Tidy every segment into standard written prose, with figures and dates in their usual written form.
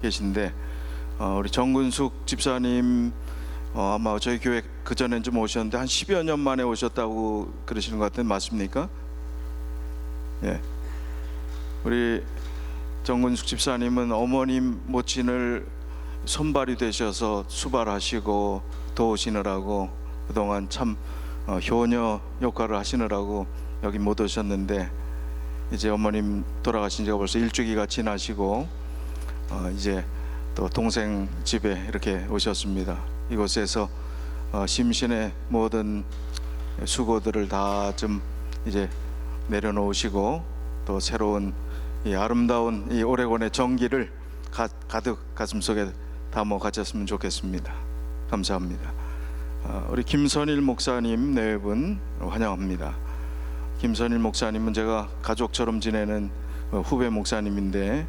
계신데 우리 정근숙 집사님 아마 저희 교회 그전엔 좀 오셨는데 한 10여 년 만에 오셨다고 그러시는 것 같은데 맞습니까? 예. 우리 정근숙 집사님은 어머님 모친을 손발이 되셔서 수발하시고 도우시느라고 그동안 참 효녀 역할을 하시느라고 여기 못 오셨는데 이제 어머님 돌아가신 지가 벌써 일주기가 지나시고 이제 또 동생 집에 이렇게 오셨습니다. 이곳에서 심신의 모든 수고들을 다 좀 이제 내려놓으시고 또 새로운 이 아름다운 이 오레곤의 정기를 가득 가슴속에 담아 가졌으면 좋겠습니다. 감사합니다. 우리 김선일 목사님 네 분 환영합니다. 김선일 목사님은 제가 가족처럼 지내는 후배 목사님인데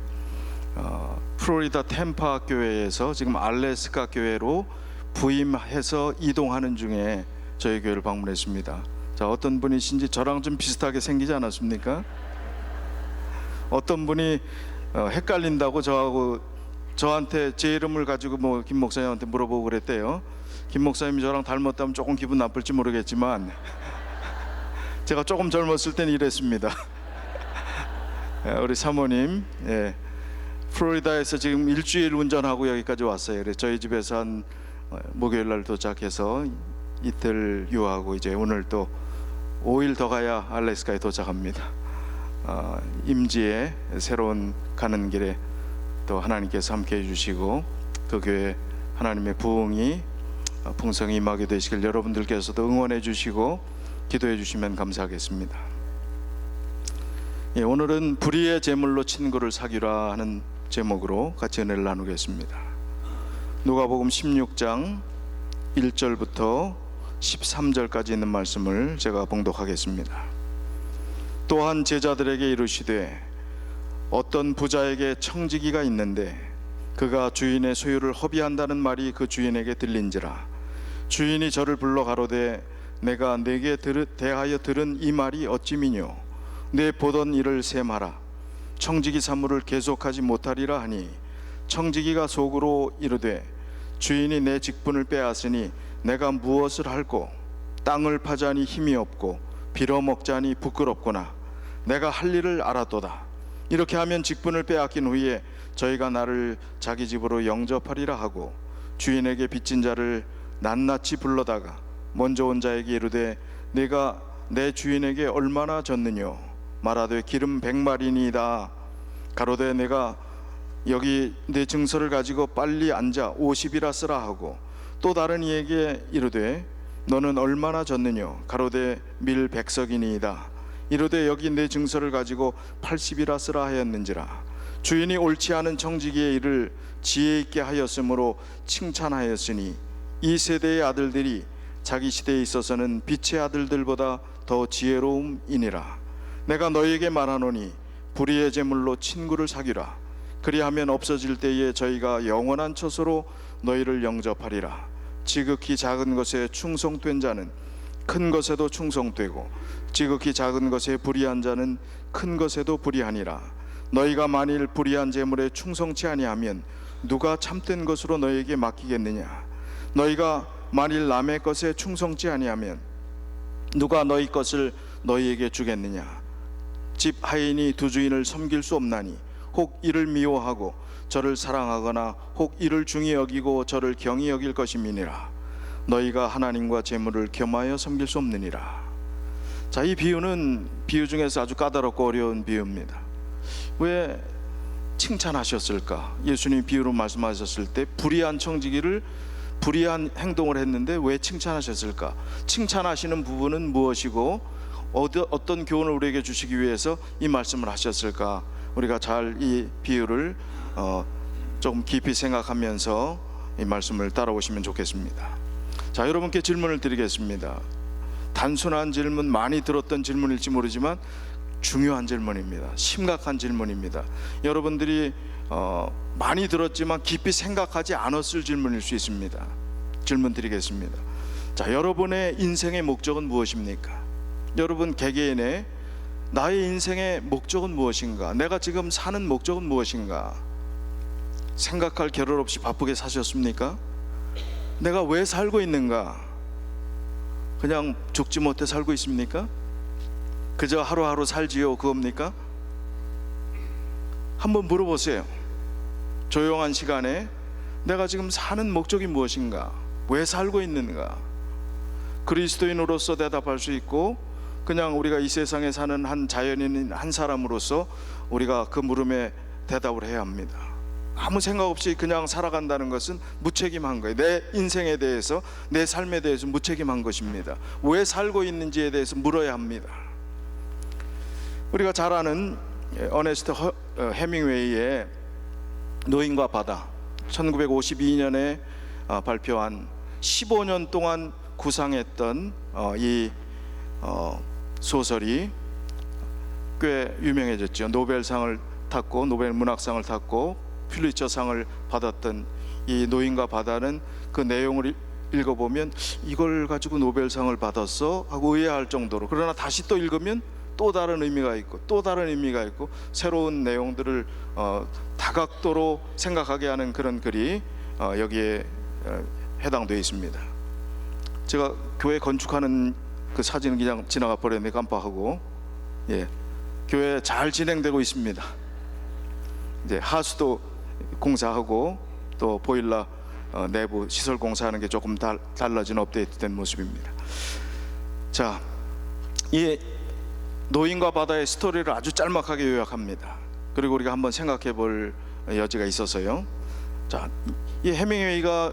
플로리다 템파 교회에서 지금 알래스카 교회로 부임해서 이동하는 중에 저희 교회를 방문했습니다. 자, 어떤 분이신지 저랑 좀 비슷하게 생기지 않았습니까? 어떤 분이 헷갈린다고 저한테 제 이름을 가지고 김 목사님한테 물어보고 그랬대요. 김 목사님이 저랑 닮았다면 조금 기분 나쁠지 모르겠지만 제가 조금 젊었을 때는 이랬습니다. 우리 사모님, 플로리다에서 지금 일주일 운전하고 여기까지 왔어요. 그래서 저희 집에서 한 목요일 날 도착해서 이틀 유하고 이제 오늘 또 5일 더 가야 알래스카에 도착합니다. 임지에 새로운 가는 길에 또 하나님께서 함께 해주시고 그 교회 하나님의 부흥이 풍성히 임하게 되시길 여러분들께서도 응원해 주시고 기도해 주시면 감사하겠습니다. 오늘은 불의의 제물로 친구를 사귀라 하는 제목으로 같이 은혜를 나누겠습니다. 누가복음 16장 1절부터 13절까지 있는 말씀을 제가 봉독하겠습니다. 또한 제자들에게 이르시되 어떤 부자에게 청지기가 있는데 그가 주인의 소유를 허비한다는 말이 그 주인에게 들린지라. 주인이 저를 불러 가로되 내가 네게 대하여 들은 이 말이 어찌미뇨. 내 보던 일을 셈하라. 청지기 사물을 계속하지 못하리라 하니 청지기가 속으로 이르되 주인이 내 직분을 빼앗으니 내가 무엇을 할꼬. 땅을 파자니 힘이 없고 빌어먹자니 부끄럽구나. 내가 할 일을 알았도다. 이렇게 하면 직분을 빼앗긴 후에 저희가 나를 자기 집으로 영접하리라 하고 주인에게 빚진 자를 낱낱이 불러다가 먼저 온 자에게 이르되 내가 내 주인에게 얼마나 졌느뇨. 말하되 기름 100마리니이다. 가로되 내가 여기 내 증서를 가지고 빨리 앉아 50이라 쓰라 하고 또 다른 이에게 이르되 너는 얼마나 졌느뇨. 가로되 밀 100석이니이다. 이르되 여기 내 증서를 가지고 80이라 쓰라 하였는지라. 주인이 옳지 않은 청지기의 일을 지혜 있게 하였으므로 칭찬하였으니 이 세대의 아들들이 자기 시대에 있어서는 빛의 아들들보다 더 지혜로움이니라. 내가 너희에게 말하노니 불의의 제물로 친구를 사귀라. 그리하면 없어질 때에 저희가 영원한 처소로 너희를 영접하리라. 지극히 작은 것에 충성된 자는 큰 것에도 충성되고 지극히 작은 것에 불의한 자는 큰 것에도 불의하니라. 너희가 만일 불의한 제물에 충성치 아니하면 누가 참된 것으로 너희에게 맡기겠느냐. 너희가 만일 남의 것에 충성치 아니하면 누가 너희 것을 너희에게 주겠느냐. 집 하인이 두 주인을 섬길 수 없나니 혹 이를 미워하고 저를 사랑하거나 혹 이를 중히 여기고 저를 경히 여길 것임이니라. 너희가 하나님과 재물을 겸하여 섬길 수 없느니라. 자, 이 비유는 비유 중에서 아주 까다롭고 어려운 비유입니다. 왜 칭찬하셨을까? 예수님 비유로 말씀하셨을 때 불의한 청지기를 불의한 행동을 했는데 왜 칭찬하셨을까? 칭찬하시는 부분은 무엇이고 어떤 교훈을 우리에게 주시기 위해서 이 말씀을 하셨을까? 우리가 잘 이 비유를 조금 깊이 생각하면서 이 말씀을 따라오시면 좋겠습니다. 자, 여러분께 질문을 드리겠습니다. 단순한 질문, 많이 들었던 질문일지 모르지만 중요한 질문입니다. 심각한 질문입니다. 여러분들이 많이 들었지만 깊이 생각하지 않았을 질문일 수 있습니다. 질문 드리겠습니다. 자, 여러분의 인생의 목적은 무엇입니까? 여러분 개개인의 나의 인생의 목적은 무엇인가? 내가 지금 사는 목적은 무엇인가? 생각할 겨를 없이 바쁘게 사셨습니까? 내가 왜 살고 있는가? 그냥 죽지 못해 살고 있습니까? 그저 하루하루 살지요 그겁니까? 한번 물어보세요. 조용한 시간에 내가 지금 사는 목적이 무엇인가? 왜 살고 있는가? 그리스도인으로서 대답할 수 있고, 그냥 우리가 이 세상에 사는 한 자연인인 한 사람으로서 우리가 그 물음에 대답을 해야 합니다. 아무 생각 없이 그냥 살아간다는 것은 무책임한 거예요. 내 인생에 대해서, 내 삶에 대해서 무책임한 것입니다. 왜 살고 있는지에 대해서 물어야 합니다. 우리가 잘 아는 어네스트 해밍웨이의 노인과 바다, 1952년에 발표한 15년 동안 구상했던 이 소설이 꽤 유명해졌죠. 노벨상을 탔고, 노벨 문학상을 탔고, 퓰리처상을 받았던 이 노인과 바다는 그 내용을 읽어보면 이걸 가지고 노벨상을 받았어 하고 의아할 정도로, 그러나 다시 또 읽으면 또 다른 의미가 있고 또 다른 의미가 있고 새로운 내용들을 다각도로 생각하게 하는 그런 글이 여기에 해당되어 있습니다. 제가 교회 건축하는 그 사진은 그냥 지나가 버렸는데 깜빡하고, 교회 잘 진행되고 있습니다. 이제 하수도 공사하고 또 보일러 내부 시설 공사하는 게 조금 달라진 업데이트된 모습입니다. 자, 이 노인과 바다의 스토리를 아주 짤막하게 요약합니다. 그리고 우리가 한번 생각해 볼 여지가 있어서요. 자, 이 해밍웨이가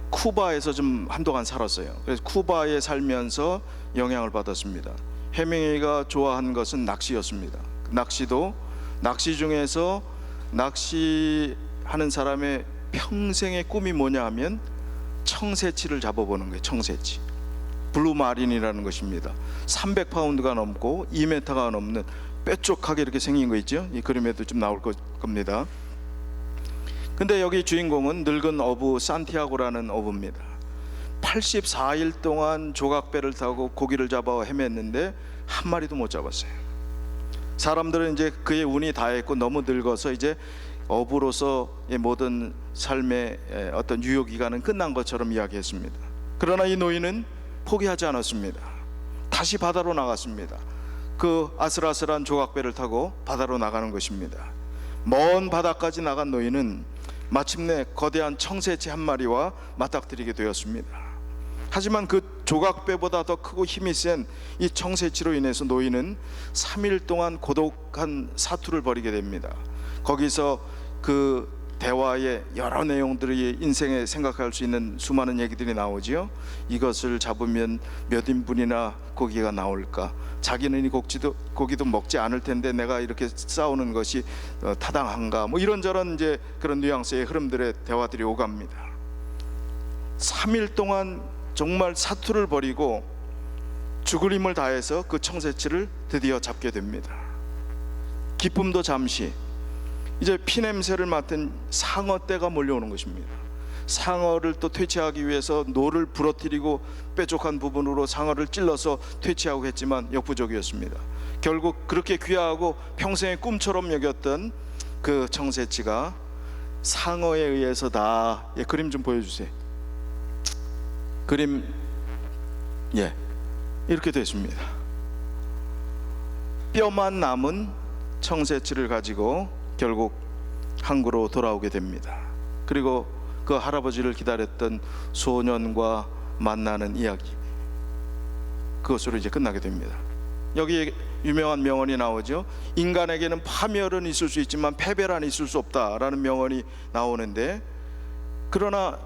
쿠바에서 좀 한동안 살았어요. 그래서 쿠바에 살면서 영향을 받았습니다. 해밍웨이가 좋아한 것은 낚시였습니다. 낚시 중에서 낚시하는 사람의 평생의 꿈이 뭐냐 하면 청새치를 잡아보는 거예요. 청새치, 블루마린이라는 것입니다. 300파운드가 넘고 2m가 넘는 뾰족하게 이렇게 생긴 거 있죠. 이 그림에도 좀 나올 겁니다. 근데 여기 주인공은 늙은 어부 산티아고라는 어부입니다. 84일 동안 조각배를 타고 고기를 잡아 헤맸는데 한 마리도 못 잡았어요. 사람들은 이제 그의 운이 다했고 너무 늙어서 이제 어부로서의 모든 삶의 어떤 유효 기간은 끝난 것처럼 이야기했습니다. 그러나 이 노인은 포기하지 않았습니다. 다시 바다로 나갔습니다. 그 아슬아슬한 조각배를 타고 바다로 나가는 것입니다. 먼 바다까지 나간 노인은 마침내 거대한 청새치 한 마리와 맞닥뜨리게 되었습니다. 하지만 그 조각배보다 더 크고 힘이 센 이 청새치로 인해서 노인은 3일 동안 고독한 사투를 벌이게 됩니다. 거기서 그 대화의 여러 내용들이 인생에 생각할 수 있는 수많은 얘기들이 나오지요. 이것을 잡으면 몇 인분이나 고기가 나올까? 자기는 이 고기도 먹지 않을 텐데 내가 이렇게 싸우는 것이 타당한가? 뭐 이런저런 이제 그런 뉘앙스의 흐름들의 대화들이 오갑니다. 3일 동안 정말 사투를 벌이고 죽을 힘을 다해서 그 청새치를 드디어 잡게 됩니다. 기쁨도 잠시. 이제 피냄새를 맡은 상어떼가 몰려오는 것입니다. 상어를 또 퇴치하기 위해서 노를 부러뜨리고 뾰족한 부분으로 상어를 찔러서 퇴치하고 했지만 역부족이었습니다. 결국 그렇게 귀하고 평생의 꿈처럼 여겼던 그 청새치가 상어에 의해서 다, 그림 좀 보여주세요. 그림, 이렇게 됐습니다. 뼈만 남은 청새치를 가지고 결국 항구로 돌아오게 됩니다. 그리고 그 할아버지를 기다렸던 소년과 만나는 이야기, 그것으로 이제 끝나게 됩니다. 여기 유명한 명언이 나오죠. 인간에게는 파멸은 있을 수 있지만 패배란 있을 수 없다라는 명언이 나오는데, 그러나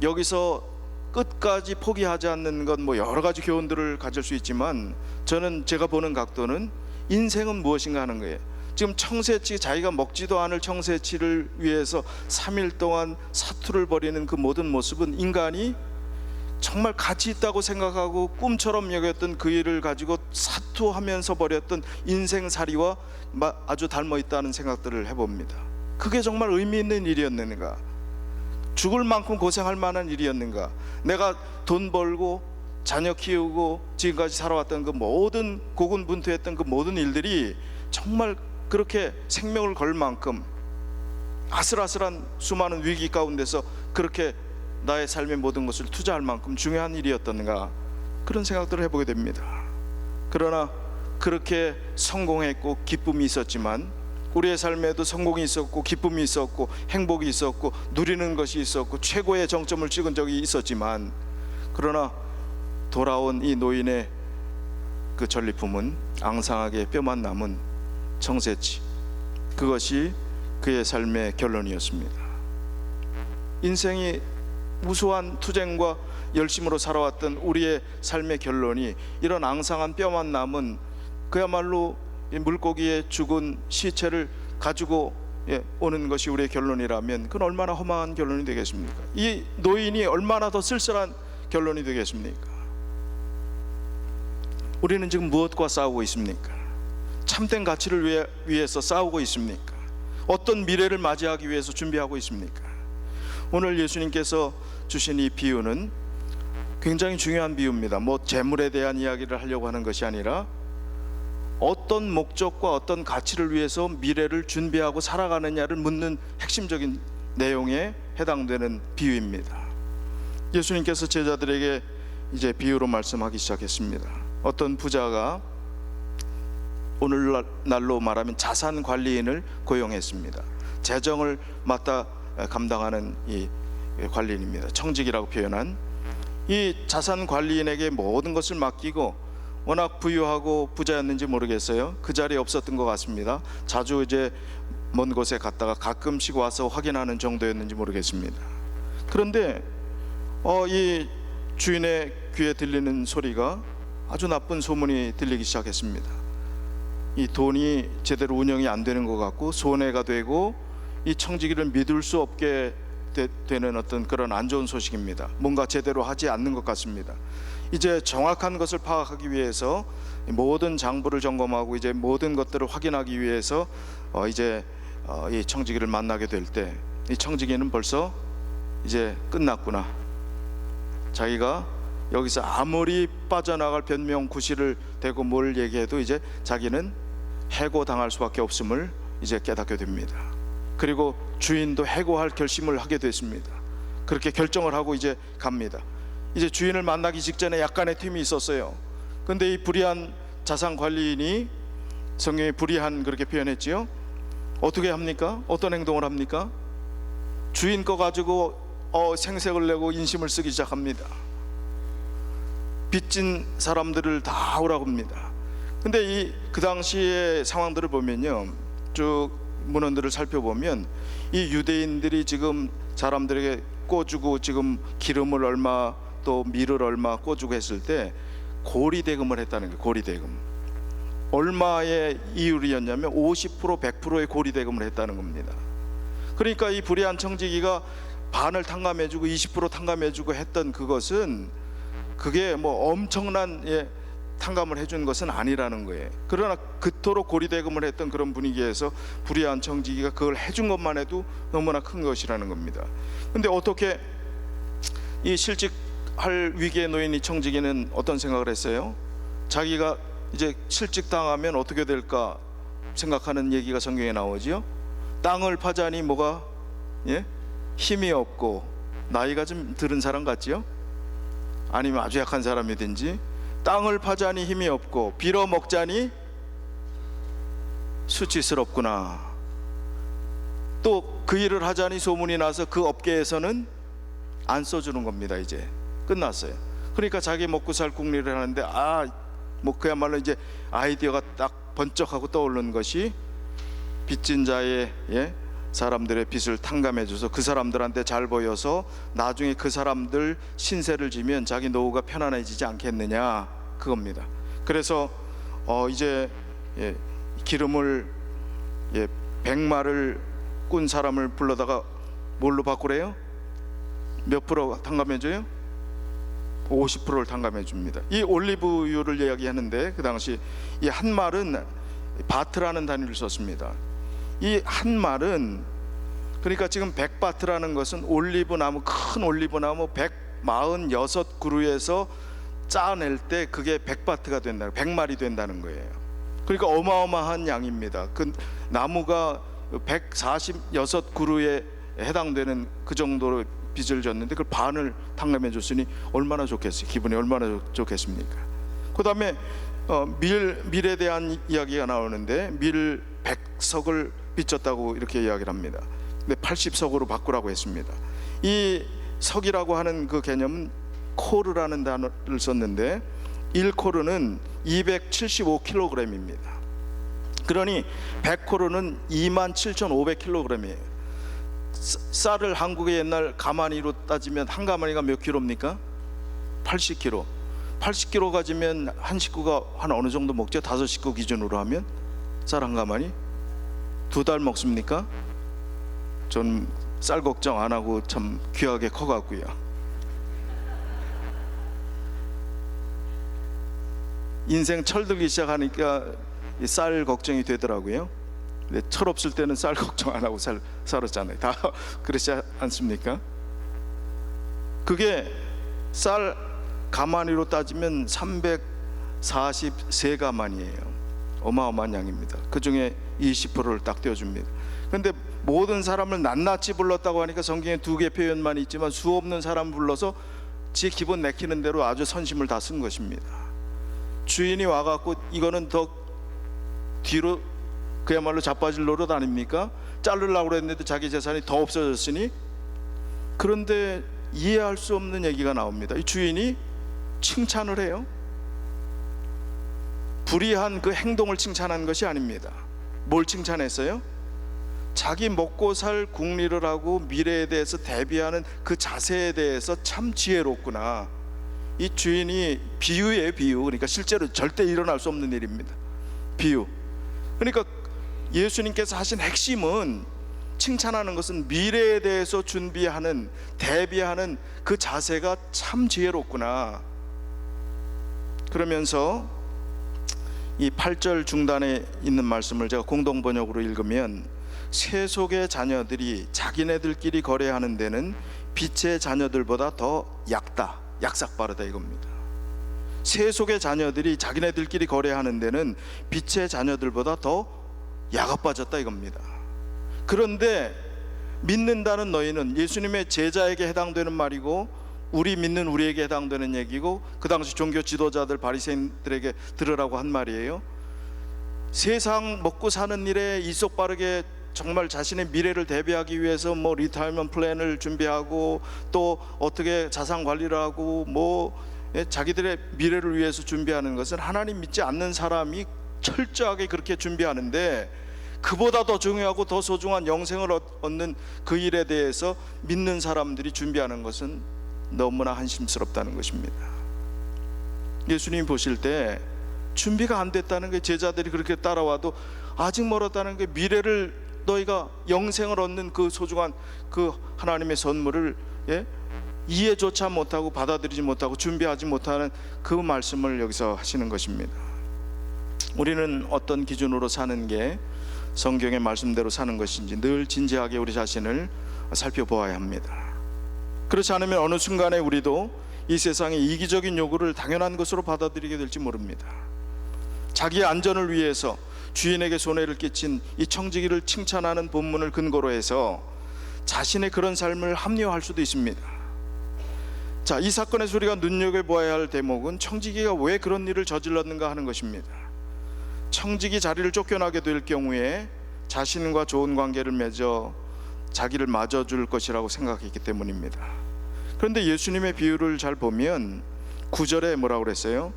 여기서 끝까지 포기하지 않는 건 뭐 여러 가지 교훈들을 가질 수 있지만, 저는 제가 보는 각도는 인생은 무엇인가 하는 거예요. 지금 청새치, 자기가 먹지도 않을 청새치를 위해서 3일 동안 사투를 벌이는 그 모든 모습은 인간이 정말 가치 있다고 생각하고 꿈처럼 여겼던 그 일을 가지고 사투하면서 벌였던 인생살이와 아주 닮아 있다는 생각들을 해봅니다. 그게 정말 의미 있는 일이었는가? 죽을 만큼 고생할 만한 일이었는가? 내가 돈 벌고 자녀 키우고 지금까지 살아왔던 그 모든 고군분투했던 그 모든 일들이 정말 그렇게 생명을 걸 만큼 아슬아슬한 수많은 위기 가운데서 그렇게 나의 삶의 모든 것을 투자할 만큼 중요한 일이었던가, 그런 생각들을 해보게 됩니다. 그러나 그렇게 성공했고 기쁨이 있었지만, 우리의 삶에도 성공이 있었고 기쁨이 있었고 행복이 있었고 누리는 것이 있었고 최고의 정점을 찍은 적이 있었지만, 그러나 돌아온 이 노인의 그 전리품은 앙상하게 뼈만 남은 청새치, 그것이 그의 삶의 결론이었습니다. 인생이 무수한 투쟁과 열심으로 살아왔던 우리의 삶의 결론이 이런 앙상한 뼈만 남은, 그야말로 물고기의 죽은 시체를 가지고 오는 것이 우리의 결론이라면, 그건 얼마나 험한 결론이 되겠습니까? 이 노인이 얼마나 더 쓸쓸한 결론이 되겠습니까? 우리는 지금 무엇과 싸우고 있습니까? 참된 가치를 위해서 싸우고 있습니까? 어떤 미래를 맞이하기 위해서 준비하고 있습니까? 오늘 예수님께서 주신 이 비유는 굉장히 중요한 비유입니다. 재물에 대한 이야기를 하려고 하는 것이 아니라 어떤 목적과 어떤 가치를 위해서 미래를 준비하고 살아가느냐를 묻는 핵심적인 내용에 해당되는 비유입니다. 예수님께서 제자들에게 이제 비유로 말씀하기 시작했습니다. 어떤 부자가 오늘날로 말하면 자산 관리인을 고용했습니다. 재정을 맡아 감당하는 이 관리인입니다. 청직이라고 표현한 이 자산 관리인에게 모든 것을 맡기고, 워낙 부유하고 부자였는지 모르겠어요. 그 자리에 없었던 것 같습니다. 자주 이제 먼 곳에 갔다가 가끔씩 와서 확인하는 정도였는지 모르겠습니다. 그런데 이 주인의 귀에 들리는 소리가 아주 나쁜 소문이 들리기 시작했습니다. 이 돈이 제대로 운영이 안 되는 것 같고 손해가 되고 이 청지기를 믿을 수 없게 되는 어떤 그런 안 좋은 소식입니다. 뭔가 제대로 하지 않는 것 같습니다. 이제 정확한 것을 파악하기 위해서 모든 장부를 점검하고 이제 모든 것들을 확인하기 위해서 이 청지기를 만나게 될 때, 이 청지기는 벌써 이제 끝났구나. 자기가 여기서 아무리 빠져나갈 변명 구실을 대고 뭘 얘기해도 이제 자기는 해고당할 수밖에 없음을 이제 깨닫게 됩니다. 그리고 주인도 해고할 결심을 하게 됐습니다. 그렇게 결정을 하고 이제 갑니다. 이제 주인을 만나기 직전에 약간의 틈이 있었어요. 근데 이 불의한 자산 관리인이, 성경에 불의한 그렇게 표현했지요. 어떻게 합니까? 어떤 행동을 합니까? 주인 거 가지고 생색을 내고 인심을 쓰기 시작합니다. 빚진 사람들을 다 오라고 합니다. 근데 그 당시의 상황들을 보면요, 쭉 문헌들을 살펴보면 이 유대인들이 지금 사람들에게 꿔주고 지금 기름을 얼마 또 밀을 얼마 꿔주고 했을 때 고리대금을 했다는 거예요. 고리대금. 얼마의 이율이었냐면 50% 100%의 고리대금을 했다는 겁니다. 그러니까 이 불의한 청지기가 반을 탕감해주고 20% 탕감해주고 했던 그것은, 그게 엄청난 탕감을 해준 것은 아니라는 거예요. 그러나 그토록 고리대금을 했던 그런 분위기에서 불의한 청지기가 그걸 해준 것만 해도 너무나 큰 것이라는 겁니다. 근데 어떻게 이 실직할 위기에 놓인 이 청지기는 어떤 생각을 했어요? 자기가 이제 실직당하면 어떻게 될까 생각하는 얘기가 성경에 나오지요. 땅을 파자니 뭐가 힘이 없고, 나이가 좀 들은 사람 같지요? 아니면 아주 약한 사람이든지, 땅을 파자니 힘이 없고 빌어먹자니 수치스럽구나. 또 그 일을 하자니 소문이 나서 그 업계에서는 안 써주는 겁니다. 이제 끝났어요. 그러니까 자기 먹고 살 궁리를 하는데 그야말로 이제 아이디어가 딱 번쩍하고 떠오르는 것이, 빚진 자의 사람들의 빚을 탕감해줘서 그 사람들한테 잘 보여서 나중에 그 사람들 신세를 지면 자기 노후가 편안해지지 않겠느냐, 그겁니다. 그래서 이제 기름을 100마를 꾼 사람을 불러다가 뭘로 바꾸래요? 몇 프로 탕감해줘요? 50%를 탕감해 줍니다. 이 올리브유를 이야기하는데 그 당시 이 한 말은 바트라는 단위를 썼습니다. 이 한 말은, 그러니까 지금 100바트라는 것은 올리브나무, 큰 올리브나무 146그루에서 짜낼 때 그게 100바트가 된다는, 100말이 된다는 거예요. 그러니까 어마어마한 양입니다. 그 나무가 146그루에 해당되는 그 정도로 빚을 졌는데 그걸 반을 탕감해 줬으니 얼마나 좋겠어요. 기분이 얼마나 좋겠습니까? 그 다음에 밀에 대한 이야기가 나오는데 밀 100석을 빚졌다고 이렇게 이야기를 합니다. 근데 80석으로 바꾸라고 했습니다. 이 석이라고 하는 그 개념은 코르라는 단어를 썼는데 1코르는 275kg입니다. 그러니 100코르는 27,500kg이에요. 쌀을 한국의 옛날 가마니로 따지면 한 가마니가 몇 킬로입니까? 80kg. 80kg 가지면 한 식구가 한 어느 정도 먹죠? 5식구 기준으로 하면 쌀 한 가마니 2달 먹습니까? 전 쌀 걱정 안 하고 참 귀하게 커갖고요. 인생 철들기 시작하니까 쌀 걱정이 되더라고요. 근데 철 없을 때는 쌀 걱정 안 하고 살았잖아요. 다 그렇지 않습니까? 그게 쌀 가마니로 따지면 343가마니예요. 어마어마한 양입니다. 그 중에 20%를 딱 떼어줍니다. 그런데 모든 사람을 낱낱이 불렀다고 하니까 성경에 2개 표현만 있지만 수 없는 사람 불러서 지 기분 내키는 대로 아주 선심을 다 쓴 것입니다. 주인이 와갖고 이거는 더 뒤로 그야말로 자빠질 노릇 아닙니까? 자르려고 그랬는데 자기 재산이 더 없어졌으니. 그런데 이해할 수 없는 얘기가 나옵니다. 이 주인이 칭찬을 해요. 불의한 그 행동을 칭찬한 것이 아닙니다. 뭘 칭찬했어요? 자기 먹고 살 궁리를 하고 미래에 대해서 대비하는 그 자세에 대해서 참 지혜롭구나. 이 주인이 비유예요, 비유. 그러니까 실제로 절대 일어날 수 없는 일입니다. 비유. 그러니까 예수님께서 하신 핵심은 칭찬하는 것은 미래에 대해서 준비하는, 대비하는 그 자세가 참 지혜롭구나. 그러면서 이 8절 중단에 있는 말씀을 제가 공동 번역으로 읽으면, 세속의 자녀들이 자기네들끼리 거래하는 데는 빛의 자녀들보다 더 얕다, 약삭빠르다 이겁니다. 세속의 자녀들이 자기네들끼리 거래하는 데는 빛의 자녀들보다 더 약아 빠졌다 이겁니다. 그런데 믿는다는 너희는, 예수님의 제자에게 해당되는 말이고 우리 믿는 우리에게 해당되는 얘기고, 그 당시 종교 지도자들 바리새인들에게 들으라고 한 말이에요. 세상 먹고 사는 일에 이속 빠르게 정말 자신의 미래를 대비하기 위해서 뭐 리타이먼트 플랜을 준비하고 또 어떻게 자산 관리를 하고 뭐 자기들의 미래를 위해서 준비하는 것은 하나님 믿지 않는 사람이 철저하게 그렇게 준비하는데, 그보다 더 중요하고 더 소중한 영생을 얻는 그 일에 대해서 믿는 사람들이 준비하는 것은 너무나 한심스럽다는 것입니다. 예수님 보실 때 준비가 안 됐다는 게, 제자들이 그렇게 따라와도 아직 멀었다는 게, 미래를 너희가 영생을 얻는 그 소중한 그 하나님의 선물을 이해조차 못하고 받아들이지 못하고 준비하지 못하는 그 말씀을 여기서 하시는 것입니다. 우리는 어떤 기준으로 사는 게 성경의 말씀대로 사는 것인지 늘 진지하게 우리 자신을 살펴보아야 합니다. 그렇지 않으면 어느 순간에 우리도 이 세상의 이기적인 요구를 당연한 것으로 받아들이게 될지 모릅니다. 자기의 안전을 위해서 주인에게 손해를 끼친 이 청지기를 칭찬하는 본문을 근거로 해서 자신의 그런 삶을 합리화할 수도 있습니다. 자, 이 사건에서 우리가 눈여겨보아야 할 대목은 청지기가 왜 그런 일을 저질렀는가 하는 것입니다. 청지기 자리를 쫓겨나게 될 경우에 자신과 좋은 관계를 맺어 자기를 맞아줄 것이라고 생각했기 때문입니다. 그런데 예수님의 비유를 잘 보면 9절에 뭐라고 그랬어요?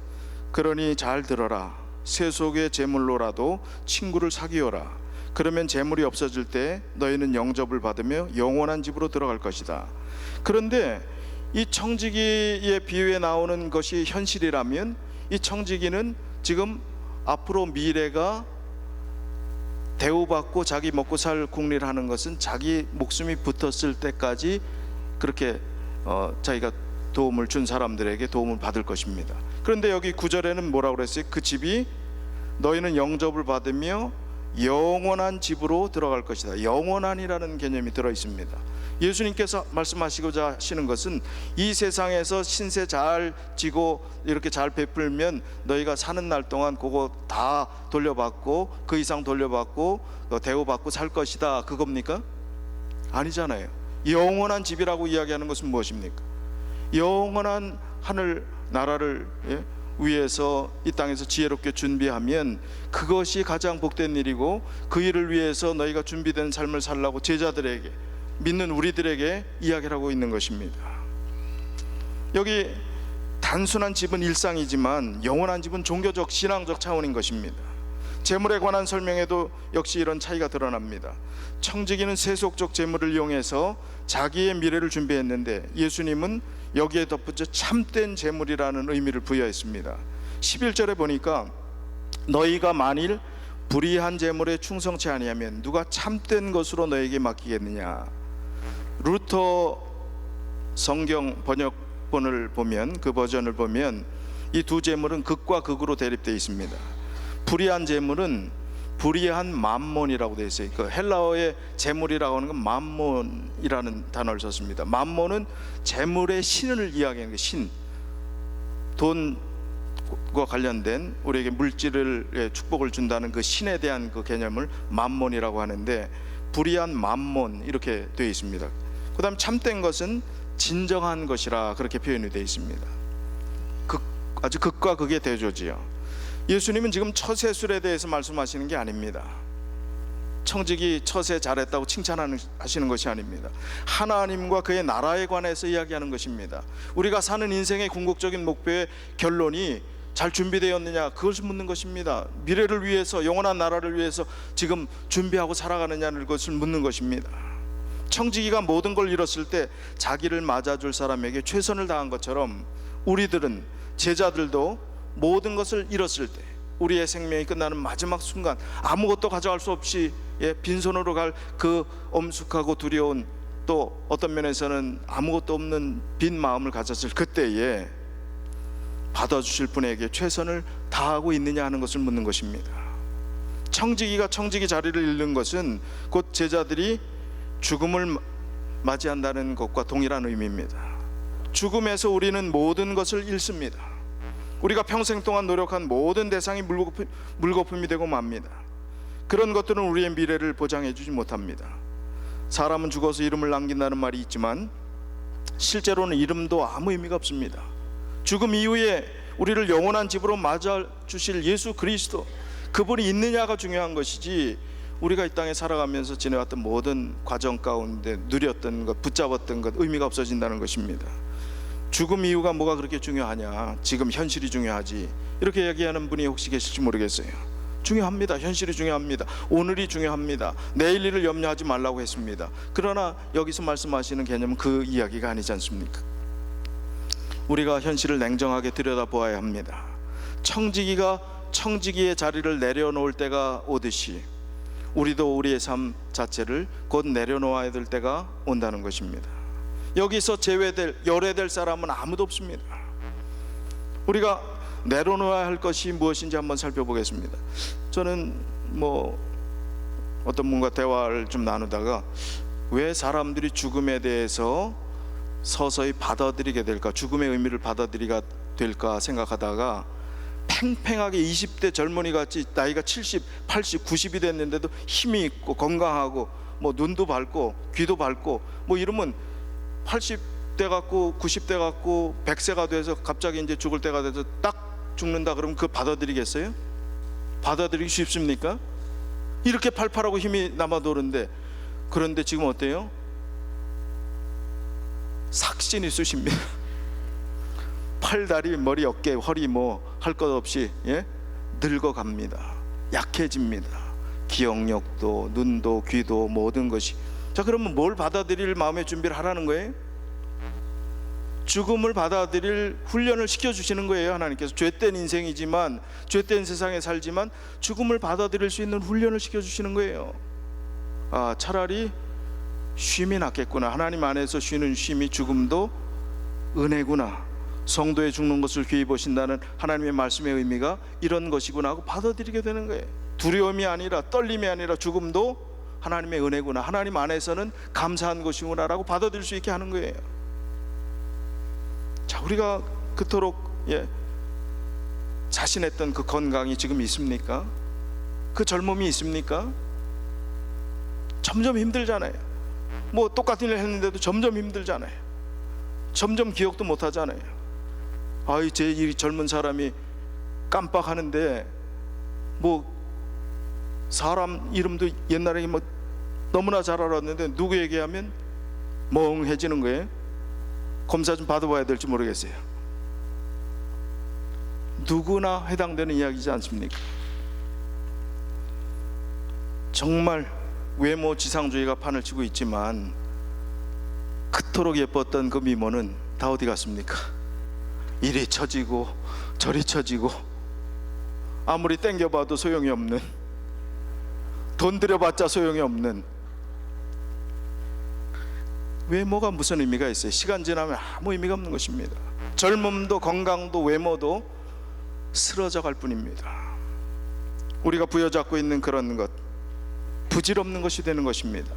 그러니 잘 들어라. 세속의 재물로라도 친구를 사귀어라. 그러면 재물이 없어질 때 너희는 영접을 받으며 영원한 집으로 들어갈 것이다. 그런데 이 청지기의 비유에 나오는 것이 현실이라면, 이 청지기는 지금 앞으로 미래가 대우받고 자기 먹고 살 궁리를 하는 것은 자기 목숨이 붙었을 때까지 그렇게 자기가 도움을 준 사람들에게 도움을 받을 것입니다. 그런데 여기 9절에는 뭐라고 그랬어요? 그 집이 너희는 영접을 받으며 영원한 집으로 들어갈 것이다. 영원한이라는 개념이 들어 있습니다. 예수님께서 말씀하시고자 하시는 것은 이 세상에서 신세 잘 지고 이렇게 잘 베풀면 너희가 사는 날 동안 그거 다 돌려받고 그 이상 돌려받고 대우받고 살 것이다, 그겁니까? 아니잖아요. 영원한 집이라고 이야기하는 것은 무엇입니까? 영원한 하늘 나라를 위해서 이 땅에서 지혜롭게 준비하면 그것이 가장 복된 일이고, 그 일을 위해서 너희가 준비된 삶을 살라고 제자들에게, 믿는 우리들에게 이야기를 하고 있는 것입니다. 여기 단순한 집은 일상이지만 영원한 집은 종교적 신앙적 차원인 것입니다. 재물에 관한 설명에도 역시 이런 차이가 드러납니다. 청지기는 세속적 재물을 이용해서 자기의 미래를 준비했는데, 예수님은 여기에 덧붙여 참된 재물이라는 의미를 부여했습니다. 11절에 보니까 너희가 만일 불의한 재물에 충성치 아니하면 누가 참된 것으로 너에게 맡기겠느냐. 루터 성경 번역본을 보면, 그 버전을 보면 이 두 재물은 극과 극으로 대립되어 있습니다. 불의한 재물은 불의한 맘몬이라고 되어 있어요. 그 헬라어의 재물이라고 하는 건 맘몬이라는 단어를 썼습니다. 맘몬은 재물의 신을 이야기하는 게 신, 돈과 관련된 우리에게 물질을 축복을 준다는 그 신에 대한 그 개념을 맘몬이라고 하는데, 불의한 맘몬 이렇게 되어 있습니다. 그 다음 참된 것은 진정한 것이라 그렇게 표현이 되어 있습니다. 아주 극과 극의 대조지요. 예수님은 지금 처세술에 대해서 말씀하시는 게 아닙니다. 청지기 처세 잘했다고 칭찬하시는 것이 아닙니다. 하나님과 그의 나라에 관해서 이야기하는 것입니다. 우리가 사는 인생의 궁극적인 목표의 결론이 잘 준비되었느냐, 그것을 묻는 것입니다. 미래를 위해서, 영원한 나라를 위해서 지금 준비하고 살아가느냐는 것을 묻는 것입니다. 청지기가 모든 걸 잃었을 때 자기를 맞아줄 사람에게 최선을 다한 것처럼, 우리들은, 제자들도 모든 것을 잃었을 때, 우리의 생명이 끝나는 마지막 순간, 아무것도 가져갈 수 없이 빈손으로 갈 그 엄숙하고 두려운, 또 어떤 면에서는 아무것도 없는 빈 마음을 가졌을 그때에 받아주실 분에게 최선을 다하고 있느냐 하는 것을 묻는 것입니다. 청지기가 청지기 자리를 잃는 것은 곧 제자들이 죽음을 맞이한다는 것과 동일한 의미입니다. 죽음에서 우리는 모든 것을 잃습니다. 우리가 평생 동안 노력한 모든 대상이 물거품이 되고 맙니다. 그런 것들은 우리의 미래를 보장해 주지 못합니다. 사람은 죽어서 이름을 남긴다는 말이 있지만 실제로는 이름도 아무 의미가 없습니다. 죽음 이후에 우리를 영원한 집으로 맞아 주실 예수 그리스도, 그분이 있느냐가 중요한 것이지, 우리가 이 땅에 살아가면서 지내왔던 모든 과정 가운데 누렸던 것, 붙잡았던 것, 의미가 없어진다는 것입니다. 죽음 이유가 뭐가 그렇게 중요하냐, 지금 현실이 중요하지, 이렇게 얘기하는 분이 혹시 계실지 모르겠어요. 중요합니다. 현실이 중요합니다. 오늘이 중요합니다. 내일 일을 염려하지 말라고 했습니다. 그러나 여기서 말씀하시는 개념은 그 이야기가 아니지 않습니까? 우리가 현실을 냉정하게 들여다보아야 합니다. 청지기가 청지기의 자리를 내려놓을 때가 오듯이 우리도 우리의 삶 자체를 곧 내려놓아야 될 때가 온다는 것입니다. 여기서 열애될 사람은 아무도 없습니다. 우리가 내려놓아야 할 것이 무엇인지 한번 살펴보겠습니다. 저는 어떤 분과 대화를 좀 나누다가 왜 사람들이 죽음에 대해서 서서히 받아들이게 될까, 죽음의 의미를 받아들이게 될까 생각하다가 팽팽하게 20대 젊은이 같이 나이가 70, 80, 90이 됐는데도 힘이 있고 건강하고 눈도 밝고 귀도 밝고 이러면 80대 같고 90대 같고 100세가 돼서 갑자기 이제 죽을 때가 돼서 딱 죽는다 그러면 그걸 받아들이겠어요? 받아들이기 쉽습니까? 이렇게 팔팔하고 힘이 남아도는데, 그런데 지금 어때요? 삭신이 쑤십니다. 팔, 다리, 머리, 어깨, 허리 할 것 없이 늙어갑니다. 약해집니다. 기억력도, 눈도, 귀도, 모든 것이. 자, 그러면 뭘 받아들일 마음의 준비를 하라는 거예요? 죽음을 받아들일 훈련을 시켜주시는 거예요. 하나님께서 죄된 인생이지만, 죄된 세상에 살지만 죽음을 받아들일 수 있는 훈련을 시켜주시는 거예요. 차라리 쉼이 낫겠구나. 하나님 안에서 쉬는 쉼이 죽음도 은혜구나. 성도의 죽는 것을 귀히 보신다는 하나님의 말씀의 의미가 이런 것이구나 하고 받아들이게 되는 거예요. 두려움이 아니라, 떨림이 아니라 죽음도 하나님의 은혜구나, 하나님 안에서는 감사한 것이구나라고 받아들일 수 있게 하는 거예요. 자, 우리가 그토록 자신했던 그 건강이 지금 있습니까? 그 젊음이 있습니까? 점점 힘들잖아요. 뭐 똑같은 일 했는데도 점점 힘들잖아요. 점점 기억도 못 하잖아요. 아이, 제 이 젊은 사람이 깜빡하는데 뭐 사람 이름도 옛날에 뭐 너무나 잘 알았는데 누구 얘기하면 멍해지는 거예요. 검사 좀 받아봐야 될지 모르겠어요. 누구나 해당되는 이야기지 않습니까? 정말 외모 지상주의가 판을 치고 있지만 그토록 예뻤던 그 미모는 다 어디 갔습니까? 이리 처지고 저리 처지고 아무리 땡겨봐도 소용이 없는, 돈 들여봤자 소용이 없는 외모가 무슨 의미가 있어요? 시간 지나면 아무 의미가 없는 것입니다. 젊음도 건강도 외모도 쓰러져 갈 뿐입니다. 우리가 부여잡고 있는 그런 것, 부질없는 것이 되는 것입니다.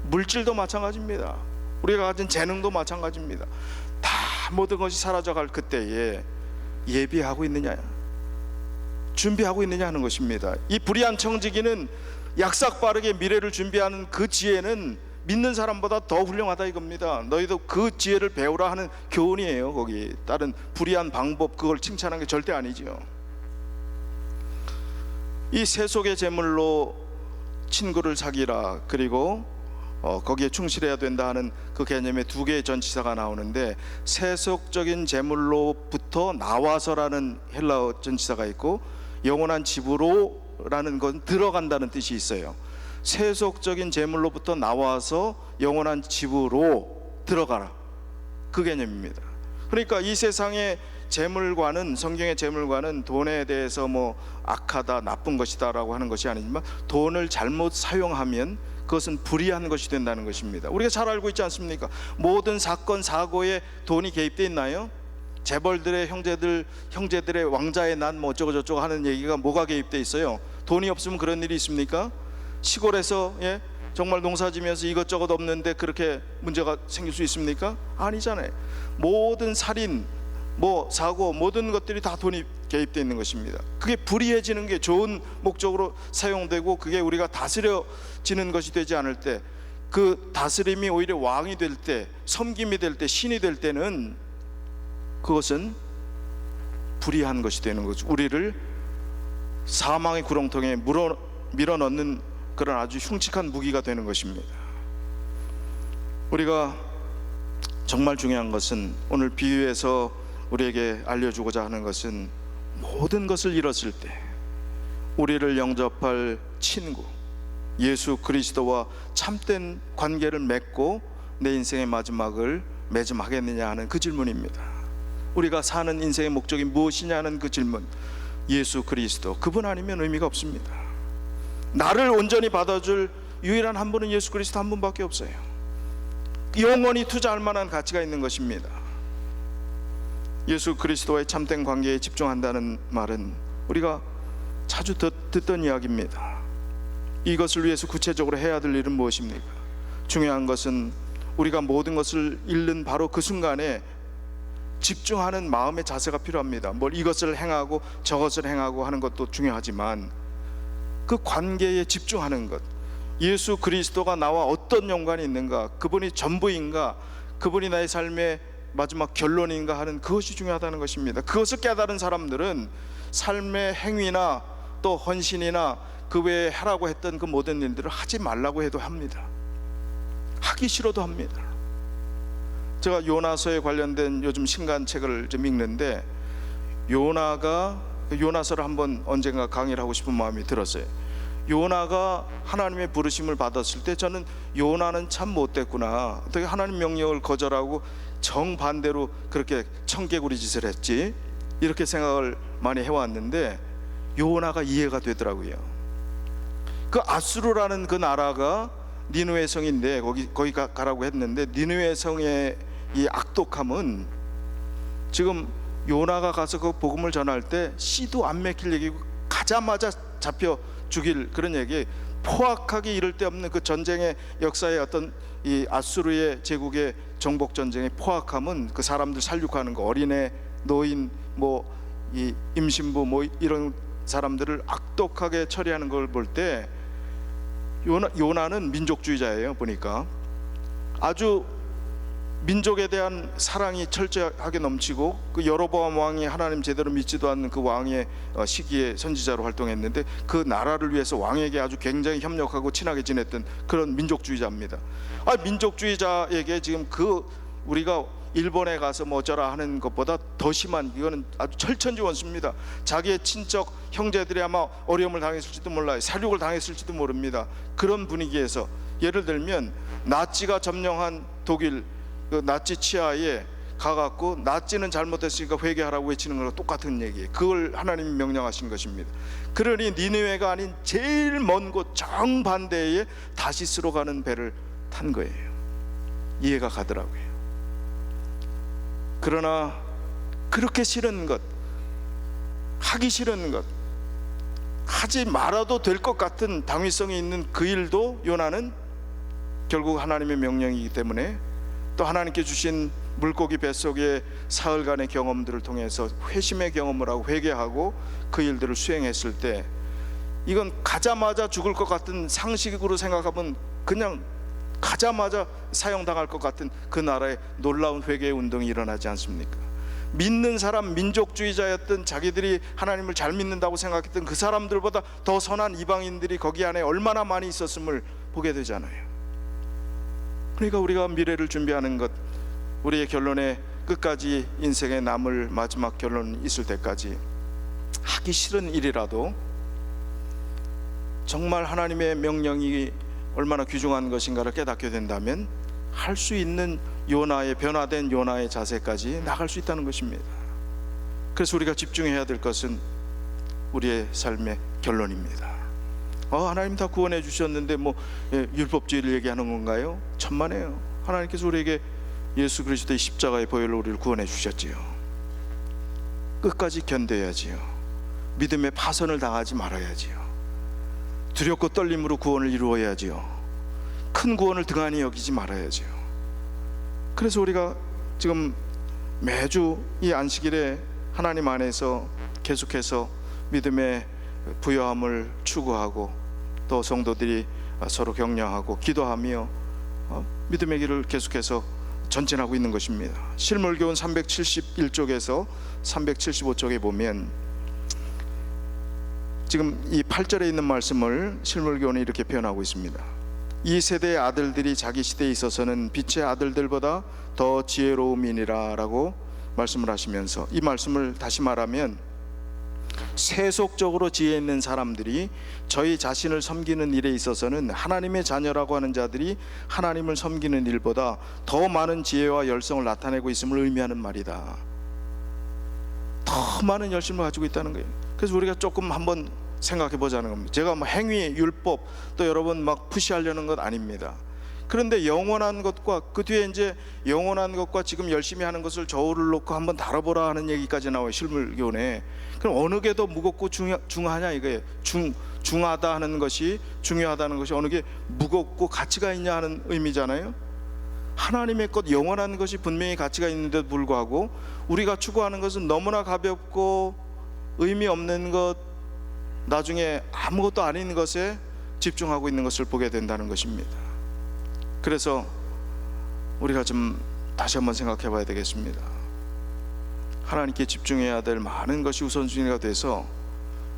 물질도 마찬가지입니다. 우리가 가진 재능도 마찬가지입니다. 다 모든 것이 사라져갈 그때에 예비하고 있느냐, 준비하고 있느냐 하는 것입니다. 이 불의한 청지기는 약삭빠르게 미래를 준비하는 그 지혜는 믿는 사람보다 더 훌륭하다 이겁니다. 너희도 그 지혜를 배우라 하는 교훈이에요. 거기 다른 불의한 방법, 그걸 칭찬하는 게 절대 아니죠. 이 세속의 재물로 친구를 사귀라, 그리고 거기에 충실해야 된다 하는 그 개념의 두 개의 전치사가 나오는데, 세속적인 재물로부터 나와서라는 헬라어 전치사가 있고, 영원한 집으로 라는 건 들어간다는 뜻이 있어요. 세속적인 재물로부터 나와서 영원한 집으로 들어가라, 그 개념입니다. 그러니까 이 세상의 재물과는, 성경의 재물과는 돈에 대해서 뭐 악하다, 나쁜 것이다 라고 하는 것이 아니지만, 돈을 잘못 사용하면 그것은 불의한 것이 된다는 것입니다. 우리가 잘 알고 있지 않습니까? 모든 사건 사고에 돈이 개입되어 있나요? 재벌들의 형제들의 왕자의 난 뭐 어쩌고 저쩌고 하는 얘기가 뭐가 개입되어 있어요? 돈이 없으면 그런 일이 있습니까? 시골에서 정말 농사지면서 이것저것 없는데 그렇게 문제가 생길 수 있습니까? 아니잖아요. 모든 살인, 뭐 사고, 모든 것들이 다 돈이 개입되어 있는 것입니다. 그게 불의해지는 게 좋은 목적으로 사용되고, 그게 우리가 다스려지는 것이 되지 않을 때, 그 다스림이 오히려 왕이 될 때, 섬김이 될 때, 신이 될 때는 그것은 불의한 것이 되는 거죠. 우리를 사망의 구렁텅이에 밀어넣는 그런 아주 흉측한 무기가 되는 것입니다. 우리가 정말 중요한 것은, 오늘 비유에서 우리에게 알려주고자 하는 것은, 모든 것을 잃었을 때 우리를 영접할 친구 예수 그리스도와 참된 관계를 맺고 내 인생의 마지막을 맺음하겠느냐 하는 그 질문입니다. 우리가 사는 인생의 목적이 무엇이냐는 그 질문, 예수 그리스도, 그분 아니면 의미가 없습니다. 나를 온전히 받아줄 유일한 한 분은 예수 그리스도 한 분밖에 없어요. 영원히 투자할 만한 가치가 있는 것입니다. 예수 그리스도와의 참된 관계에 집중한다는 말은 우리가 자주 듣던 이야기입니다. 이것을 위해서 구체적으로 해야 될 일은 무엇입니까? 중요한 것은 우리가 모든 것을 잃는 바로 그 순간에 집중하는 마음의 자세가 필요합니다. 뭘 이것을 행하고 저것을 행하고 하는 것도 중요하지만, 그 관계에 집중하는 것, 예수 그리스도가 나와 어떤 연관이 있는가, 그분이 전부인가, 그분이 나의 삶의 마지막 결론인가 하는 그것이 중요하다는 것입니다. 그것을 깨달은 사람들은 삶의 행위나 또 헌신이나 그 외에 하라고 했던 그 모든 일들을 하지 말라고 해도 합니다. 하기 싫어도 합니다. 제가 요나서에 관련된 요즘 신간책을 좀 읽는데, 요나서를 한번 언젠가 강의를 하고 싶은 마음이 들었어요. 요나가 하나님의 부르심을 받았을 때, 저는 요나는 참 못됐구나, 어떻게 하나님 명령을 거절하고 정반대로 그렇게 청개구리 짓을 했지, 이렇게 생각을 많이 해왔는데, 요나가 이해가 되더라고요. 그 아수르라는 그 나라가 니느웨 성인데 거기 가라고 했는데, 니느웨 성의 이 악독함은, 지금 요나가 가서 그 복음을 전할 때 씨도 안 맥힐 얘기고 가자마자 잡혀 죽일 그런 얘기, 포악하기 이를 데 없는 그 전쟁의 역사의 어떤 이 아수르의 제국의 정복 전쟁의 포악함은 그 사람들 살육하는 거, 어린애, 노인, 뭐 이 임신부 뭐 이런 사람들을 악독하게 처리하는 걸 볼 때 요나는 민족주의자예요. 보니까 아주 민족에 대한 사랑이 철저하게 넘치고, 그 여로보암 왕이 하나님 제대로 믿지도 않는 그 왕의 시기에 선지자로 활동했는데 그 나라를 위해서 왕에게 아주 굉장히 협력하고 친하게 지냈던 그런 민족주의자입니다. 민족주의자에게 지금 그 우리가 일본에 가서 뭐 어쩌라 하는 것보다 더 심한, 이거는 아주 철천지 원수입니다. 자기의 친척 형제들이 아마 어려움을 당했을지도 몰라요. 살육을 당했을지도 모릅니다. 그런 분위기에서 예를 들면 나치가 점령한 독일 그 나치 치하에 가갖고 나치는 잘못했으니까 회개하라고 외치는 거랑 똑같은 얘기예요. 그걸 하나님이 명령하신 것입니다. 그러니 니느웨가 아닌 제일 먼 곳 정반대에 다시스로 가는 배를 탄 거예요. 이해가 가더라고요. 그러나 그렇게 싫은 것, 하기 싫은 것, 하지 말아도 될 것 같은 당위성이 있는 그 일도 요나는 결국 하나님의 명령이기 때문에, 또 하나님께 주신 물고기 뱃속의 사흘간의 경험들을 통해서 회심의 경험을 하고 회개하고 그 일들을 수행했을 때, 이건 가자마자 죽을 것 같은 상식으로 생각하면 그냥 가자마자 사형당할 것 같은 그 나라에 놀라운 회개의 운동이 일어나지 않습니까? 믿는 사람, 민족주의자였던 자기들이 하나님을 잘 믿는다고 생각했던 그 사람들보다 더 선한 이방인들이 거기 안에 얼마나 많이 있었음을 보게 되잖아요. 그러니까 우리가 미래를 준비하는 것, 우리의 결론에 끝까지 인생에 남을 마지막 결론 있을 때까지 하기 싫은 일이라도 정말 하나님의 명령이 얼마나 귀중한 것인가를 깨닫게 된다면 할 수 있는 요나의, 변화된 요나의 자세까지 나갈 수 있다는 것입니다. 그래서 우리가 집중해야 될 것은 우리의 삶의 결론입니다. 하나님 다 구원해 주셨는데 뭐 율법주의를 얘기하는 건가요? 천만에요. 하나님께서 우리에게 예수 그리스도의 십자가의 보혈로 우리를 구원해 주셨지요. 끝까지 견뎌야지요. 믿음의 파선을 당하지 말아야지요. 두렵고 떨림으로 구원을 이루어야지요. 큰 구원을 등한히 여기지 말아야지요. 그래서 우리가 지금 매주 이 안식일에 하나님 안에서 계속해서 믿음의 부여함을 추구하고, 또 성도들이 서로 격려하고 기도하며 믿음의 길을 계속해서 전진하고 있는 것입니다. 실물교훈 371쪽에서 375쪽에 보면 지금 이 8절에 있는 말씀을 실물교훈이 이렇게 표현하고 있습니다. 이 세대의 아들들이 자기 시대에 있어서는 빛의 아들들보다 더 지혜로움이니라 라고 말씀을 하시면서, 이 말씀을 다시 말하면 세속적으로 지혜 있는 사람들이 저희 자신을 섬기는 일에 있어서는 하나님의 자녀라고 하는 자들이 하나님을 섬기는 일보다 더 많은 지혜와 열성을 나타내고 있음을 의미하는 말이다. 더 많은 열심을 가지고 있다는 거예요. 그래서 우리가 조금 한번 생각해 보자는 겁니다. 제가 뭐 행위, 율법 또 여러분 막 푸시하려는 것 아닙니다. 그런데 영원한 것과 그 뒤에 이제 영원한 것과 지금 열심히 하는 것을 저울을 놓고 한번 다뤄보라 하는 얘기까지 나와요, 실물교훈에. 그럼 어느 게 더 무겁고 중하냐 이거예요. 중하다 하는 것이, 중요하다는 것이 어느 게 무겁고 가치가 있냐 하는 의미잖아요. 하나님의 것, 영원한 것이 분명히 가치가 있는데도 불구하고 우리가 추구하는 것은 너무나 가볍고 의미 없는 것, 나중에 아무것도 아닌 것에 집중하고 있는 것을 보게 된다는 것입니다. 그래서 우리가 좀 다시 한번 생각해 봐야 되겠습니다. 하나님께 집중해야 될 많은 것이 우선순위가 돼서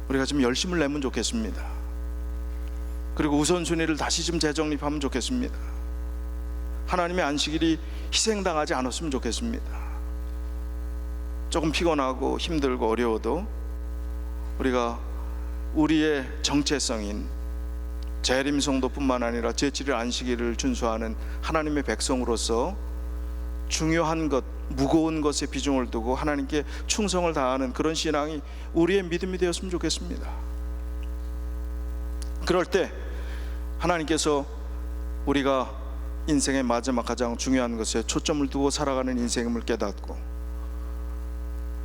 우리가 좀 열심을 내면 좋겠습니다. 그리고 우선순위를 다시 좀 재정립하면 좋겠습니다. 하나님의 안식일이 희생당하지 않았으면 좋겠습니다. 조금 피곤하고 힘들고 어려워도 우리가 우리의 정체성인 재림 성도뿐만 아니라 제7일 안식일을 준수하는 하나님의 백성으로서 중요한 것, 무거운 것에 비중을 두고 하나님께 충성을 다하는 그런 신앙이 우리의 믿음이 되었으면 좋겠습니다. 그럴 때 하나님께서 우리가 인생의 마지막 가장 중요한 것에 초점을 두고 살아가는 인생임을 깨닫고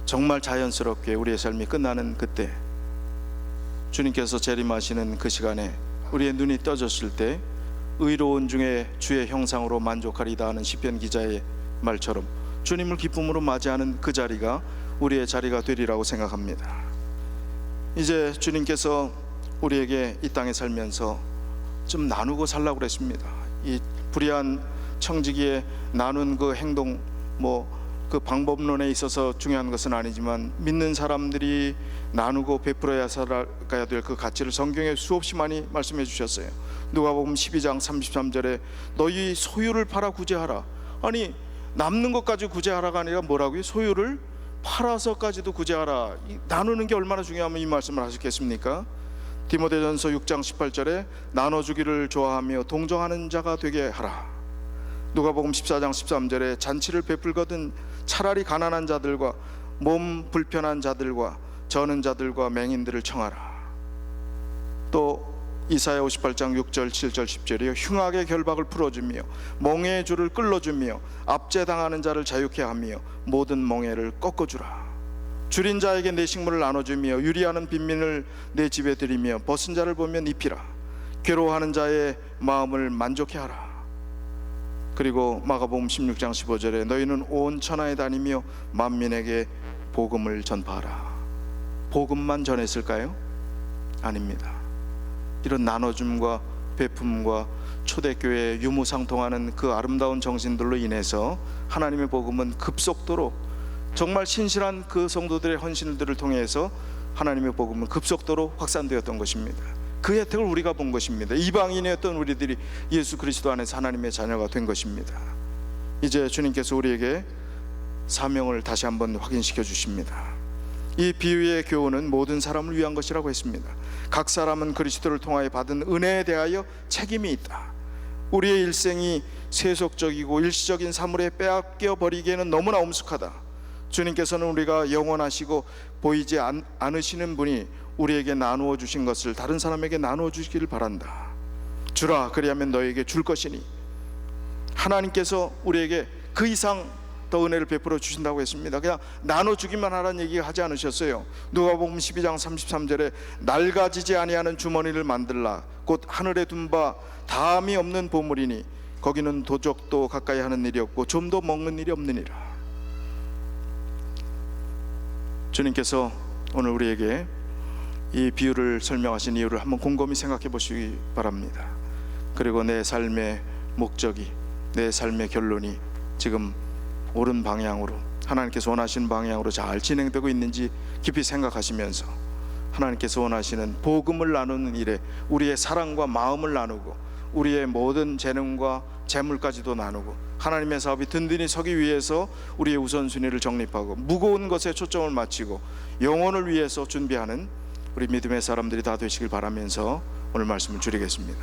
정말 자연스럽게 우리의 삶이 끝나는 그때, 주님께서 재림하시는 그 시간에 우리의 눈이 떠졌을 때 의로운 중에 주의 형상으로 만족하리다 하는 시편 기자의 말처럼 주님을 기쁨으로 맞이하는 그 자리가 우리의 자리가 되리라고 생각합니다. 이제 주님께서 우리에게 이 땅에 살면서 좀 나누고 살라고 그랬습니다. 이 불의한 청지기에 나눈 그 행동, 그 방법론에 있어서 중요한 것은 아니지만 믿는 사람들이 나누고 베풀어야 살아가야 될 그 가치를 성경에 수없이 많이 말씀해 주셨어요. 누가복음 12장 33절에 너희 소유를 팔아 구제하라. 아니, 남는 것 가지고 구제하라가 아니라 뭐라고요? 소유를 팔아서까지도 구제하라. 나누는 게 얼마나 중요하면 이 말씀을 하셨겠습니까? 디모데전서 6장 18절에 나눠주기를 좋아하며 동정하는 자가 되게 하라. 누가복음 14장 13절에 잔치를 베풀거든 차라리 가난한 자들과 몸 불편한 자들과 저는 자들과 맹인들을 청하라. 또 이사야 58장 6절 7절 10절이요 흉악의 결박을 풀어주며 멍에의 줄을 끌어주며 압제당하는 자를 자유케 하며 모든 멍에를 꺾어주라. 줄인 자에게 내 식물을 나눠주며 유리하는 빈민을 내 집에 들이며 벗은 자를 보면 입히라. 괴로워하는 자의 마음을 만족해 하라. 그리고 마가복음 16장 15절에 너희는 온 천하에 다니며 만민에게 복음을 전파하라. 복음만 전했을까요? 아닙니다. 이런 나눠줌과 베품과 초대교회의 유무상통하는 그 아름다운 정신들로 인해서 하나님의 복음은 급속도로 정말 신실한 그 성도들의 헌신들을 통해서 하나님의 복음은 급속도로 확산되었던 것입니다. 그 혜택을 우리가 본 것입니다. 이방인이었던 우리들이 예수 그리스도 안에서 하나님의 자녀가 된 것입니다. 이제 주님께서 우리에게 사명을 다시 한번 확인시켜 주십니다. 이 비유의 교훈은 모든 사람을 위한 것이라고 했습니다. 각 사람은 그리스도를 통하여 받은 은혜에 대하여 책임이 있다. 우리의 일생이 세속적이고 일시적인 사물에 빼앗겨 버리기에는 너무나 엄숙하다. 주님께서는 우리가 영원하시고 보이지 않으시는 분이 우리에게 나누어 주신 것을 다른 사람에게 나누어 주시기를 바란다. 주라, 그리하면 너에게 줄 것이니. 하나님께서 우리에게 그 이상 더 은혜를 베풀어 주신다고 했습니다. 그냥 나눠주기만 하라는 얘기 하지 않으셨어요. 누가복음 12장 33절에 낡아지지 아니하는 주머니를 만들라. 곧 하늘에 둔 바 다함이 없는 보물이니 거기는 도적도 가까이 하는 일이 없고 좀도 먹는 일이 없느니라. 주님께서 오늘 우리에게 이 비유를 설명하신 이유를 한번 곰곰이 생각해 보시기 바랍니다. 그리고 내 삶의 목적이, 내 삶의 결론이 지금 옳은 방향으로, 하나님께서 원하시는 방향으로 잘 진행되고 있는지 깊이 생각하시면서 하나님께서 원하시는 복음을 나누는 일에 우리의 사랑과 마음을 나누고 우리의 모든 재능과 재물까지도 나누고 하나님의 사업이 든든히 서기 위해서 우리의 우선순위를 정립하고 무거운 것에 초점을 맞추고 영혼을 위해서 준비하는 우리 믿음의 사람들이 다 되시길 바라면서 오늘 말씀을 줄이겠습니다.